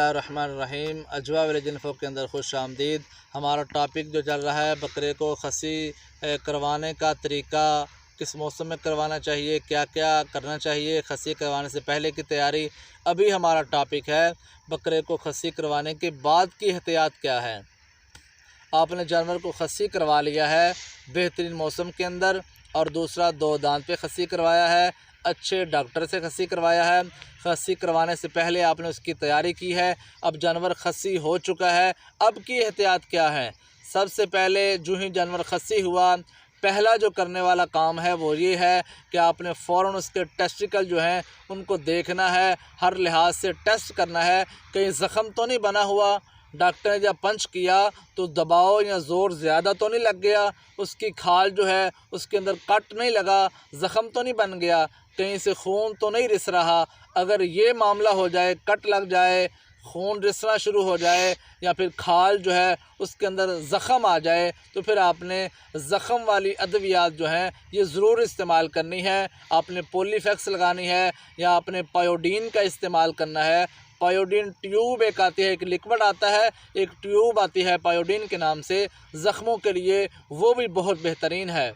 बिस्मिल्लाहिर्रहमानिर्रहीम। अजवा village info के अंदर खुश आमदीद। हमारा टॉपिक जो चल रहा है बकरे को खसी करवाने का तरीका, किस मौसम में करवाना चाहिए, क्या क्या करना चाहिए, खसी करवाने से पहले की तैयारी। अभी हमारा टॉपिक है बकरे को खसी करवाने के बाद की एहतियात क्या है। आपने जानवर को खसी करवा लिया है बेहतरीन मौसम के अंदर, और दूसरा 2 दांत पे खसी करवाया है, अच्छे डॉक्टर से खसी करवाया है। खसी करवाने से पहले आपने उसकी तैयारी की है। अब जानवर खसी हो चुका है, अब की एहतियात क्या है। सबसे पहले जो ही जानवर खसी हुआ, पहला जो करने वाला काम है वो ये है कि आपने फ़ौरन उसके टेस्टिकल जो हैं उनको देखना है, हर लिहाज से टेस्ट करना है कहीं ज़ख़म तो नहीं बना हुआ। डॉक्टर ने जब पंच किया तो दबाव या ज़ोर ज़्यादा तो नहीं लग गया, उसकी खाल जो है उसके अंदर कट नहीं लगा, ज़ख़म तो नहीं बन गया, कहीं से खून तो नहीं रिस रहा। अगर ये मामला हो जाए, कट लग जाए, खून रिसना शुरू हो जाए, या फिर खाल जो है उसके अंदर ज़ख़म आ जाए, तो फिर आपने ज़ख़म वाली अद्वियात जो हैं ये ज़रूर इस्तेमाल करनी है। आपने पोलीफेक्स लगानी है या आपने पायोडीन का इस्तेमाल करना है। पायोडीन ट्यूब एक आती है, एक लिक्विड आता है, एक ट्यूब आती है पायोडीन के नाम से ज़ख्मों के लिए, वो भी बहुत बेहतरीन है।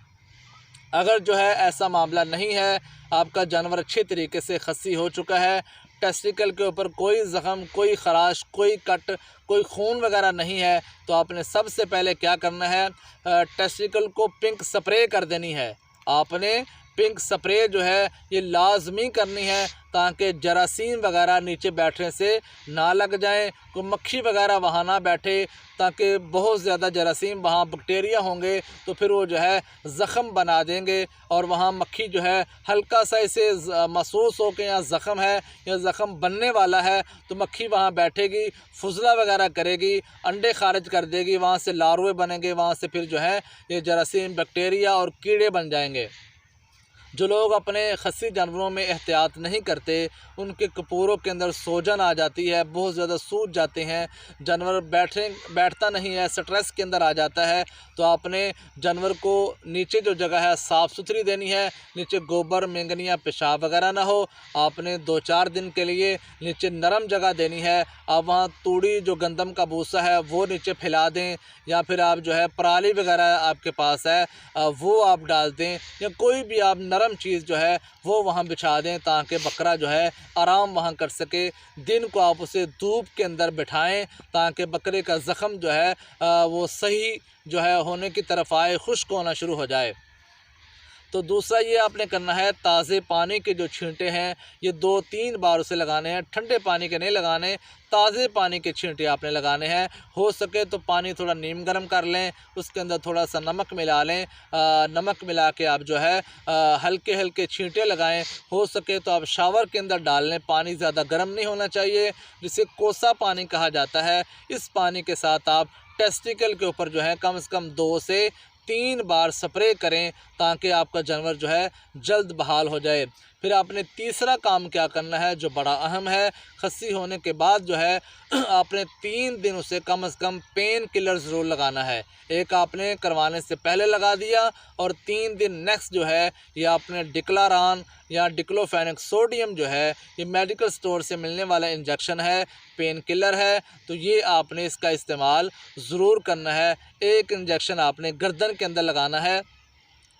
अगर जो है ऐसा मामला नहीं है, आपका जानवर अच्छे तरीके से खसी हो चुका है, टेस्टिकल के ऊपर कोई ज़ख़म, कोई ख़राश, कोई कट, कोई खून वगैरह नहीं है, तो आपने सबसे पहले क्या करना है, टेस्टिकल को पिंक स्प्रे कर देनी है। आपने पिंक स्प्रे जो है ये लाजमी करनी है ताकि जरासीम वगैरह नीचे बैठने से ना लग जाएं, कोई मक्खी वगैरह वहाँ ना बैठे, ताकि बहुत ज़्यादा जरासीम वहाँ बैक्टीरिया होंगे तो फिर वो जो है ज़ख़म बना देंगे, और वहाँ मक्खी जो है हल्का सा इसे महसूस हो कि यहाँ ज़ख़म है या ज़ख़म बनने वाला है, तो मक्खी वहाँ बैठेगी, फुजला वगैरह करेगी, अंडे खारिज कर देगी, वहाँ से लार्वे बनेंगे, वहाँ से फिर जो है ये जरासीम, बैक्टीरिया और कीड़े बन जाएंगे। जो लोग अपने खसी जानवरों में एहतियात नहीं करते, उनके कपूरों के अंदर सोजन आ जाती है, बहुत ज़्यादा सूज जाते हैं, जानवर बैठता नहीं है, स्ट्रेस के अंदर आ जाता है। तो आपने जानवर को नीचे जो जगह है साफ़ सुथरी देनी है, नीचे गोबर, मेंगनिया, पेशाब वगैरह ना हो। आपने 2-4 दिन के लिए नीचे नरम जगह देनी है। आप वहाँ तूड़ी, जो गंदम का भूसा है वो नीचे फैला दें, या फिर आप जो है पराली वगैरह आपके पास है वो आप डाल दें, या कोई भी आप नरम चीज़ जो है वो वहाँ बिछा दें ताकि बकरा जो है आराम वहाँ कर सके। दिन को आप उसे धूप के अंदर बिठाएं ताकि बकरे का ज़ख़म जो है वो सही जो है होने की तरफ आए, खुश्क होना शुरू हो जाए। तो दूसरा ये आपने करना है, ताज़े पानी के जो छींटे हैं ये 2-3 बार उसे लगाने हैं, ठंडे पानी के नहीं लगाने, ताज़े पानी के छींटे आपने लगाने हैं। हो सके तो पानी थोड़ा नीम गर्म कर लें, उसके अंदर थोड़ा सा नमक मिला लें, नमक मिला के आप जो है हल्के हल्के छींटे लगाएं। हो सके तो आप शावर के अंदर डाल लें, पानी ज़्यादा गर्म नहीं होना चाहिए, जिसे कोसा पानी कहा जाता है। इस पानी के साथ आप टेस्टिकल के ऊपर जो है कम से कम 2 से 3 बार स्प्रे करें ताकि आपका जानवर जो है जल्द बहाल हो जाए। फिर आपने तीसरा काम क्या करना है जो बड़ा अहम है, खस्सी होने के बाद जो है आपने 3 दिन उसे कम से कम पेन किलर ज़रूर लगाना है। एक आपने करवाने से पहले लगा दिया, और 3 दिन नेक्स्ट जो है ये आपने डिक्लारान या डिक्लोफेनेक सोडियम जो है ये मेडिकल स्टोर से मिलने वाला इंजेक्शन है, पेन किलर है, तो ये आपने इसका इस्तेमाल ज़रूर करना है। एक इंजेक्शन आपने गर्दन के अंदर लगाना है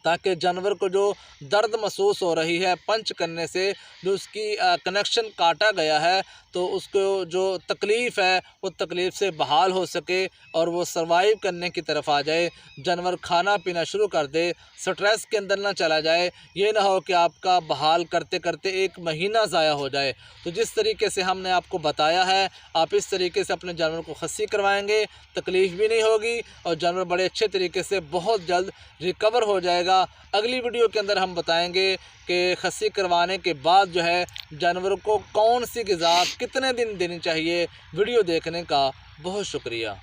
ताकि जानवर को जो दर्द महसूस हो रही है पंच करने से, जो उसकी कनेक्शन काटा गया है, तो उसको जो तकलीफ़ है वो तकलीफ़ से बहाल हो सके और वो सर्वाइव करने की तरफ आ जाए, जानवर खाना पीना शुरू कर दे, स्ट्रेस के अंदर ना चला जाए। ये ना हो कि आपका बहाल करते करते 1 महीना ज़ाया हो जाए। तो जिस तरीके से हमने आपको बताया है, आप इस तरीके से अपने जानवर को खस्सी करवाएंगे, तकलीफ़ भी नहीं होगी और जानवर बड़े अच्छे तरीके से बहुत जल्द रिकवर हो जाएगा। अगली वीडियो के अंदर हम बताएंगे कि खस्सी करवाने के बाद जो है जानवरों को कौन सी ग़िज़ा कितने दिन देनी चाहिए। वीडियो देखने का बहुत शुक्रिया।